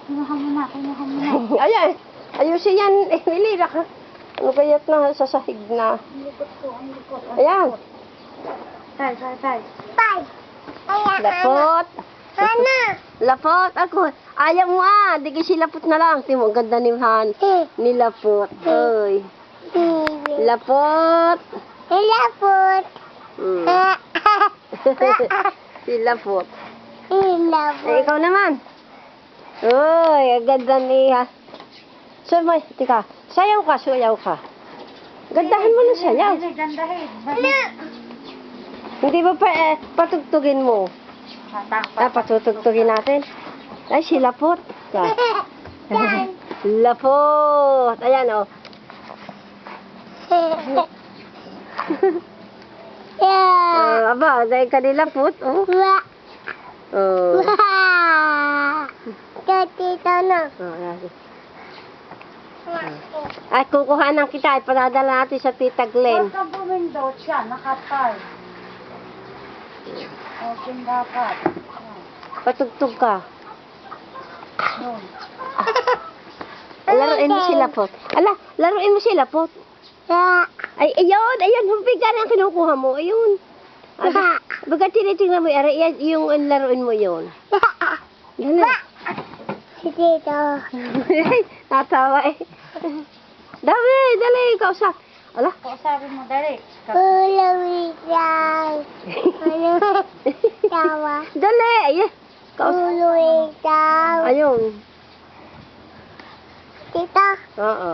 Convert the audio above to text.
Kinuha mo na. Ayan. Ayusin yan. Nilira ka. Ano kaya't na sa sahig na? Ang likot ko, ang likot. Ayan. Tay. Lapot. Lapot. Ako. Ayaw mo Di kasi lapot na lang. Timo, ang ganda ni Han. Nilapot. Oy. Lapot. Silapot. Ikaw naman. Uy, ang ganda niya. So, tika, sayaw ka. Gandahan mo na sayaw. Gandahin. Hindi ba patugtugin mo? Patutugtugin natin. Ay, silapot. Lapot. Ayan, aba, dahil ka nilapot, Ay, kukuhanan kita. Ipadadala natin sa Tita Glenn. Huwag kang bumindot siya. Nakapal. Okay, dapat. Patugtog ka. Yun. Laruin mo sila po. Laruin mo sila po. Ay, ayun. Humpigan ang kinukuha mo. Ayun. Baga tinitingnan mo. Yung laruin mo yun. Yan na. Natawa Dali, kausap. Ala? Kausapin mo, dali. Dali, ayan. Ayun. Oo.